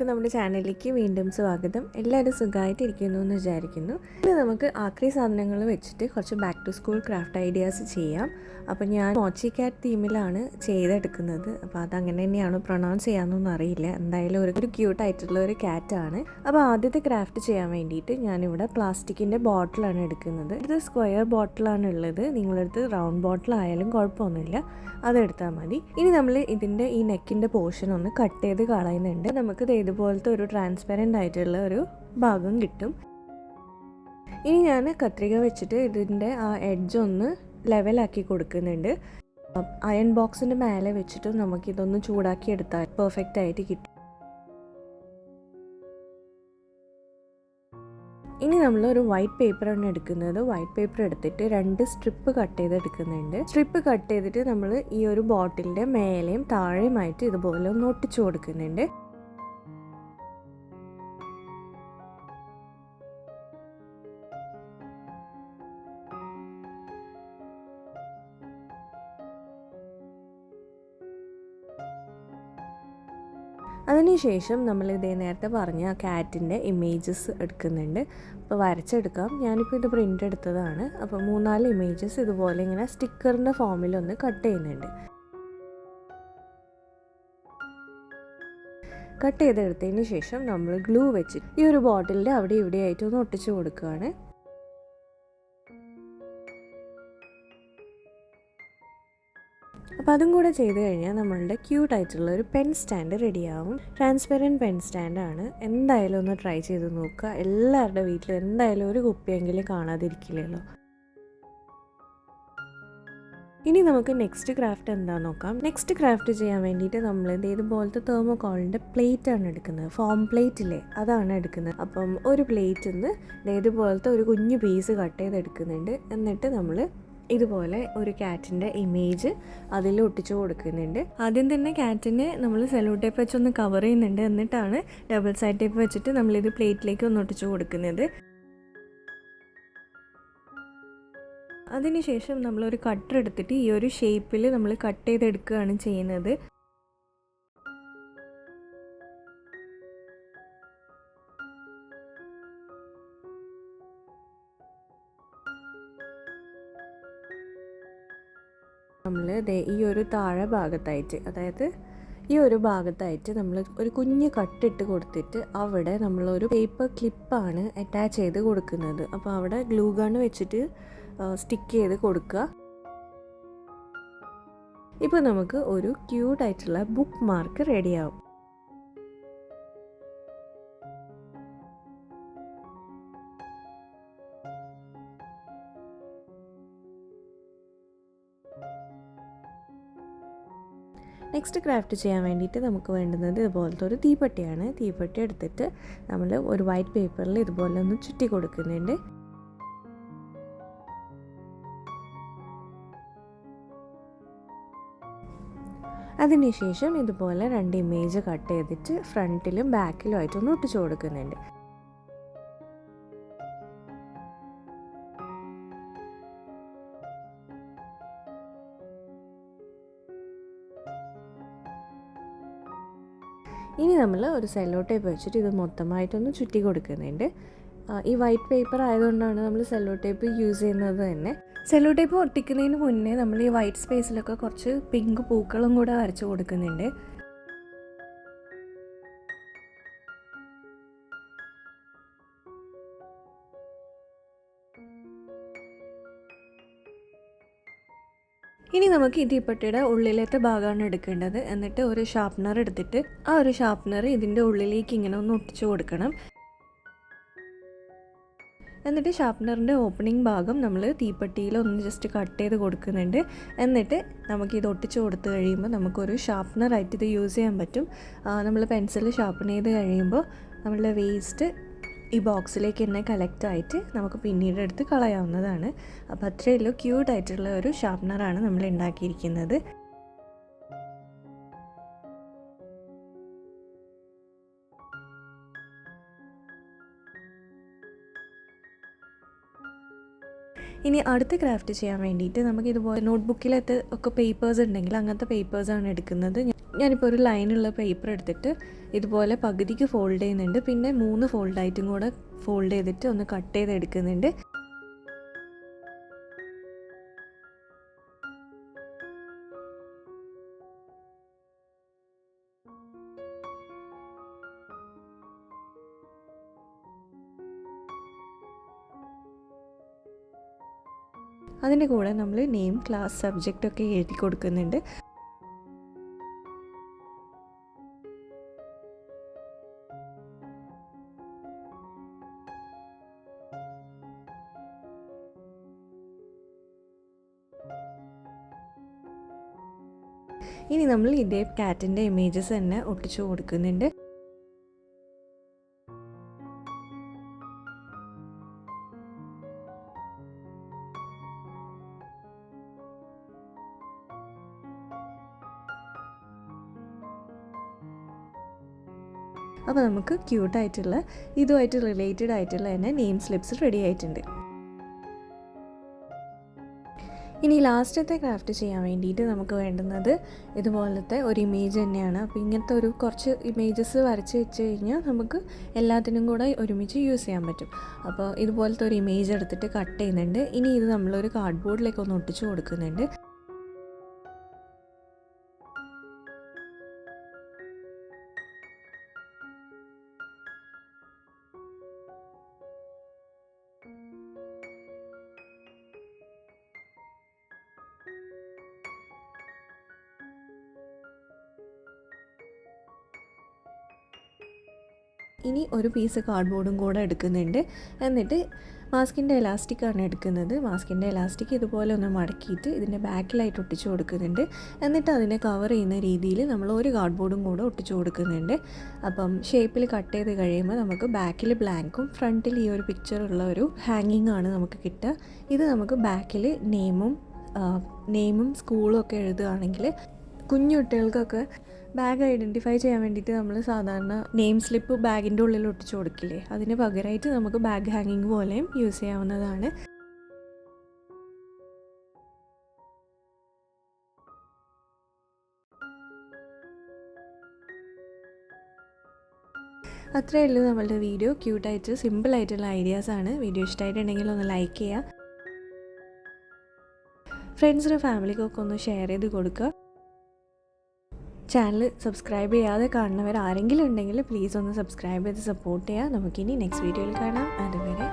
എല്ലാവർക്കും നമ്മുടെ ചാനലിലേക്ക് വീണ്ടും സ്വാഗതം. എല്ലാവരും സുഖമായിട്ടിരിക്കുന്നു എന്ന് വിചാരിക്കുന്നു. ഇന്ന് നമുക്ക് ആക്രി സാധനങ്ങൾ വെച്ചിട്ട് കുറച്ച് back to school craft ideas ചെയ്യാം. അപ്പോൾ ഞാൻ മോച്ചി കാറ്റ് തീമിലാണ് ചെയ്തെടുക്കുന്നത്. അപ്പോൾ അതങ്ങനെ തന്നെയാണ് പ്രൊണൗൺസ് ചെയ്യാമെന്നൊന്നും അറിയില്ല. എന്തായാലും ഒരു ക്യൂട്ടായിട്ടുള്ള ഒരു ക്യാറ്റാണ്. അപ്പോൾ ആദ്യത്തെ ക്രാഫ്റ്റ് ചെയ്യാൻ വേണ്ടിയിട്ട് ഞാനിവിടെ പ്ലാസ്റ്റിക്കിൻ്റെ ബോട്ടിലാണ് എടുക്കുന്നത്. ഇത് സ്ക്വയർ ബോട്ടിലാണ് ഉള്ളത്. നിങ്ങളടുത്ത് റൗണ്ട് ബോട്ടിൽ ആയാലും കുഴപ്പമൊന്നുമില്ല, അതെടുത്താൽ മതി. ഇനി നമ്മൾ ഇതിൻ്റെ ഈ നെക്കിൻ്റെ പോർഷൻ ഒന്ന് കട്ട് ചെയ്ത് കളയുന്നുണ്ട്. നമുക്ക് ഇതുപോലത്തെ ഒരു ട്രാൻസ്പെറൻ്റ് ആയിട്ടുള്ള ഒരു ഭാഗം കിട്ടും. ഇനി ഞാൻ കത്രിക വെച്ചിട്ട് ഇതിൻ്റെ ആ എഡ്ജ് ഒന്ന് ലെവലാക്കി കൊടുക്കുന്നുണ്ട്. അയൺ ബോക്സിൻ്റെ മേലെ വെച്ചിട്ട് നമുക്കിതൊന്ന് ചൂടാക്കി എടുത്താൽ പെർഫെക്റ്റ് ആയിട്ട് കിട്ടും. ഇനി നമ്മൾ ഒരു വൈറ്റ് പേപ്പറാണ് എടുക്കുന്നത്. വൈറ്റ് പേപ്പർ എടുത്തിട്ട് 2 സ്ട്രിപ്പ് കട്ട് ചെയ്തെടുക്കുന്നുണ്ട്. സ്ട്രിപ്പ് കട്ട് ചെയ്തിട്ട് നമ്മൾ ഈ ഒരു ബോട്ടിലിൻ്റെ മേലെയും താഴെയുമായിട്ട് ഇതുപോലെ ഒന്ന് ഒട്ടിച്ചു കൊടുക്കുന്നുണ്ട്. അതിനുശേഷം നമ്മൾ നേരത്തെ പറഞ്ഞ കാറ്റിൻ്റെ ഇമേജസ് എടുക്കുന്നുണ്ട്. അപ്പോൾ വരച്ചെടുക്കാം. ഞാനിപ്പോൾ ഇത് പ്രിൻ്റ് എടുത്തതാണ്. അപ്പോൾ 3-4 ഇമേജസ് ഇതുപോലെ ഇങ്ങനെ സ്റ്റിക്കറിൻ്റെ ഫോമിലൊന്ന് കട്ട് ചെയ്യുന്നുണ്ട്. കട്ട് ചെയ്തെടുത്തതിന് ശേഷം നമ്മൾ ഗ്ലൂ വെച്ച് ഈ ഒരു ബോട്ടിലിൻ്റെ അവിടെ ഇവിടെയായിട്ട് ഒന്ന് ഒട്ടിച്ചു കൊടുക്കുകയാണ്. അപ്പോൾ അതും കൂടെ ചെയ്ത് കഴിഞ്ഞാൽ നമ്മളുടെ ക്യൂട്ടായിട്ടുള്ള ഒരു പെൻ സ്റ്റാൻഡ് റെഡിയാവും. ട്രാൻസ്പെറൻറ്റ് പെൻ സ്റ്റാൻഡാണ്. എന്തായാലും ഒന്ന് ട്രൈ ചെയ്ത് നോക്കുക. എല്ലാവരുടെ വീട്ടിലും എന്തായാലും ഒരു കുപ്പിയെങ്കിലും കാണാതിരിക്കില്ലല്ലോ. ഇനി നമുക്ക് നെക്സ്റ്റ് ക്രാഫ്റ്റ് എന്താണെന്ന് നോക്കാം. നെക്സ്റ്റ് ക്രാഫ്റ്റ് ചെയ്യാൻ വേണ്ടിയിട്ട് നമ്മൾ ഇതുപോലത്തെ തെർമോകോളിൻ്റെ പ്ലേറ്റാണ് എടുക്കുന്നത്. ഫോം പ്ലേറ്റില്ലേ, അതാണ് എടുക്കുന്നത്. അപ്പം ഒരു പ്ലേറ്റിൽ നിന്ന് ഇതുപോലത്തെ ഒരു കുഞ്ഞു പീസ് കട്ട് ചെയ്തെടുക്കുന്നുണ്ട്. എന്നിട്ട് നമ്മൾ ഇതുപോലെ ഒരു ക്യാറ്റിൻ്റെ ഇമേജ് അതിൽ ഒട്ടിച്ചു കൊടുക്കുന്നുണ്ട്. ആദ്യം തന്നെ ക്യാറ്റിനെ നമ്മൾ സെല്ലോ ടേപ്പ് വെച്ചൊന്ന് കവർ ചെയ്യുന്നുണ്ട്. എന്നിട്ടാണ് ഡബിൾ സൈഡ് ടേപ്പ് വെച്ചിട്ട് നമ്മളിത് പ്ലേറ്റിലേക്ക് ഒന്ന് ഒട്ടിച്ചു കൊടുക്കുന്നത്. അതിനുശേഷം നമ്മളൊരു കട്ടർ എടുത്തിട്ട് ഈ ഒരു ഷേപ്പിൽ നമ്മൾ കട്ട് ചെയ്തെടുക്കുകയാണ് ചെയ്യുന്നത്. നമ്മൾ ഈ ഒരു താഴെ ഭാഗത്തായിട്ട്, അതായത് ഈ ഒരു ഭാഗത്തായിട്ട് നമ്മൾ ഒരു കുഞ്ഞ് കട്ടിട്ട് കൊടുത്തിട്ട് അവിടെ നമ്മളൊരു പേപ്പർ ക്ലിപ്പാണ് അറ്റാച്ച് ചെയ്ത് കൊടുക്കുന്നത്. അപ്പോൾ അവിടെ ഗ്ലൂ ഗൺ വെച്ചിട്ട് സ്റ്റിക്ക് ചെയ്ത് കൊടുക്കുക. ഇപ്പോൾ നമുക്ക് ഒരു ക്യൂട്ടായിട്ടുള്ള ബുക്ക് മാർക്ക് റെഡിയാവും. നെക്സ്റ്റ് ക്രാഫ്റ്റ് ചെയ്യാൻ വേണ്ടിയിട്ട് നമുക്ക് വേണ്ടുന്നത് ഇതുപോലത്തെ ഒരു തീപ്പെട്ടിയാണ്. തീപ്പെട്ടി എടുത്തിട്ട് നമ്മൾ ഒരു വൈറ്റ് പേപ്പറിൽ ഇതുപോലെ ഒന്ന് ചുറ്റി കൊടുക്കുന്നുണ്ട്. അതിനുശേഷം ഇതുപോലെ 2 ഇമേജ് കട്ട് ചെയ്തിട്ട് ഫ്രണ്ടിലും ബാക്കിലും ആയിട്ടൊന്ന് ഒട്ടിച്ചു കൊടുക്കുന്നുണ്ട്. ഇനി നമ്മൾ ഒരു സെല്ലോ ടേപ്പ് വെച്ചിട്ട് ഇത് മൊത്തമായിട്ടൊന്ന് ചുറ്റി കൊടുക്കുന്നുണ്ട്. ഈ വൈറ്റ് പേപ്പർ ആയതുകൊണ്ടാണ് നമ്മൾ സെല്ലോ ടേപ്പ് യൂസ് ചെയ്യുന്നത് തന്നെ. സെല്ലോ ടേപ്പ് ഒട്ടിക്കുന്നതിന് മുന്നേ നമ്മൾ ഈ വൈറ്റ് സ്പേസിലൊക്കെ കുറച്ച് പിങ്ക് പൂക്കളും കൂടെ വരച്ച് കൊടുക്കുന്നുണ്ട്. ഇനി നമുക്ക് ഈ തീപ്പെട്ടിയുടെ ഉള്ളിലത്തെ ഭാഗമാണ് എടുക്കേണ്ടത്. എന്നിട്ട് ഒരു ഷാർപ്നർ എടുത്തിട്ട് ആ ഒരു ഷാർപ്നർ ഇതിൻ്റെ ഉള്ളിലേക്ക് ഇങ്ങനെ ഒന്ന് ഒട്ടിച്ചു കൊടുക്കണം. എന്നിട്ട് ഷാർപ്നറിൻ്റെ ഓപ്പണിംഗ് ഭാഗം നമ്മൾ തീപ്പെട്ടിയിൽ ഒന്ന് ജസ്റ്റ് കട്ട് ചെയ്ത് കൊടുക്കുന്നുണ്ട്. എന്നിട്ട് നമുക്കിത് ഒട്ടിച്ചു കൊടുത്തു കഴിയുമ്പോൾ നമുക്കൊരു ഷാർപ്നറായിട്ട് ഇത് യൂസ് ചെയ്യാൻ പറ്റും. നമ്മൾ പെൻസിൽ ഷാർപ്പൺ ചെയ്ത് കഴിയുമ്പോൾ നമ്മളുടെ വേസ്റ്റ് ഈ ബോക്സിലേക്ക് തന്നെ കളക്റ്റ് ആയിട്ട് നമുക്ക് പിന്നീട് എടുത്ത് കളയാവുന്നതാണ്. അപ്പോൾ അത്രയുള്ളൂ. ക്യൂട്ടായിട്ടുള്ള ഒരു ഷാർപ്നറാണ് നമ്മൾ ഉണ്ടാക്കിയിരിക്കുന്നത്. ഇനി അടുത്ത ക്രാഫ്റ്റ് ചെയ്യാൻ വേണ്ടിയിട്ട് നമുക്ക് ഇതുപോലെ നോട്ട്ബുക്കിലത്തെ ഒക്കെ പേപ്പേഴ്സ് ഉണ്ടെങ്കിൽ അങ്ങനത്തെ പേപ്പേഴ്സാണ് എടുക്കുന്നത്. ഞാനിപ്പോൾ ഒരു ലൈനുള്ള പേപ്പർ എടുത്തിട്ട് ഇതുപോലെ പകുതിക്ക് ഫോൾഡ് ചെയ്യുന്നുണ്ട്, പിന്നെ 3 ഫോൾഡായിട്ടും കൂടെ ഫോൾഡ് ചെയ്തിട്ട് ഒന്ന് കട്ട് ചെയ്തെടുക്കുന്നുണ്ട്. അതിൻ്റെ കൂടെ നമ്മൾ നെയിം, ക്ലാസ്, സബ്ജക്റ്റ് ഒക്കെ എഴുതി കൊടുക്കുന്നുണ്ട്. ഇനി നമ്മൾ ഇതേ കാറ്റിൻ്റെ ഇമേജസ് തന്നെ ഒട്ടിച്ചു കൊടുക്കുന്നുണ്ട്. അപ്പോൾ നമുക്ക് ക്യൂട്ടായിട്ടുള്ള ഇതുമായിട്ട് റിലേറ്റഡ് ആയിട്ടുള്ള തന്നെ നെയിം സ്ലിപ്സ് റെഡി ആയിട്ടുണ്ട്. ഇനി ലാസ്റ്റത്തെ ക്രാഫ്റ്റ് ചെയ്യാൻ വേണ്ടിയിട്ട് നമുക്ക് വേണ്ടുന്നത് ഇതുപോലത്തെ ഒരു ഇമേജ് തന്നെയാണ്. അപ്പോൾ ഇങ്ങനത്തെ ഒരു കുറച്ച് ഇമേജസ് വരച്ച് വെച്ച് കഴിഞ്ഞാൽ നമുക്ക് എല്ലാത്തിനും കൂടെ ഒരുമിച്ച് യൂസ് ചെയ്യാൻ പറ്റും. അപ്പോൾ ഇതുപോലത്തെ ഒരു ഇമേജ് എടുത്തിട്ട് കട്ട് ചെയ്യുന്നുണ്ട്. ഇനി ഇത് നമ്മളൊരു കാർഡ്ബോർഡിലേക്ക് ഒന്ന് ഒട്ടിച്ച് കൊടുക്കുന്നുണ്ട്. ഇനി ഒരു പീസ് കാർഡ്ബോർഡും കൂടെ എടുക്കുന്നുണ്ട്. എന്നിട്ട് മാസ്കിൻ്റെ എലാസ്റ്റിക്കാണ് എടുക്കുന്നത്. മാസ്കിൻ്റെ എലാസ്റ്റിക് ഇതുപോലെ ഒന്ന് മടക്കിയിട്ട് ഇതിൻ്റെ ബാക്കിലായിട്ട് ഒട്ടിച്ചു കൊടുക്കുന്നുണ്ട്. എന്നിട്ട് അതിനെ കവർ ചെയ്യുന്ന രീതിയിൽ നമ്മൾ ഒരു കാർഡ്ബോർഡും കൂടെ ഒട്ടിച്ചു കൊടുക്കുന്നുണ്ട്. അപ്പം ഷേപ്പിൽ കട്ട് ചെയ്ത് കഴിയുമ്പോൾ നമുക്ക് ബാക്കിൽ ബ്ലാങ്കും ഫ്രണ്ടിൽ ഈ ഒരു പിക്ചറുള്ള ഒരു ഹാങ്ങിങ് ആണ് നമുക്ക് കിട്ടുക. ഇത് നമുക്ക് ബാക്കിൽ നെയിമും സ്കൂളും ഒക്കെ എഴുതുകയാണെങ്കിൽ കുഞ്ഞു കുട്ടികൾക്കൊക്കെ ബാഗ് ഐഡൻറ്റിഫൈ ചെയ്യാൻ വേണ്ടിയിട്ട് നമ്മൾ സാധാരണ നെയിം സ്ലിപ്പ് ബാഗിൻ്റെ ഉള്ളിൽ ഒട്ടിച്ചു കൊടുക്കില്ലേ, അതിന് പകരമായിട്ട് നമുക്ക് ബാഗ് ഹാങ്ങിങ് പോലെയും യൂസ് ചെയ്യാവുന്നതാണ്. അത്രയേ ഉള്ളൂ നമ്മളുടെ വീഡിയോ. ക്യൂട്ടായിട്ട് സിമ്പിളായിട്ടുള്ള ഐഡിയാസാണ്. വീഡിയോ ഇഷ്ടമായിട്ടുണ്ടെങ്കിൽ ഒന്ന് ലൈക്ക് ചെയ്യുക, ഫ്രണ്ട്സിനും ഫാമിലിക്കൊക്കെ ഒന്ന് ഷെയർ ചെയ്ത് കൊടുക്കുക. ചാനൽ സബ്സ്ക്രൈബ് ചെയ്യാതെ കാണുന്നവർ ആരെങ്കിലും ഉണ്ടെങ്കിൽ പ്ലീസ് ഒന്ന് സബ്സ്ക്രൈബ് ചെയ്ത് സപ്പോർട്ട് ചെയ്യുക. നമുക്കിനി നെക്സ്റ്റ് വീഡിയോയിൽ കാണാം. അതുവരെ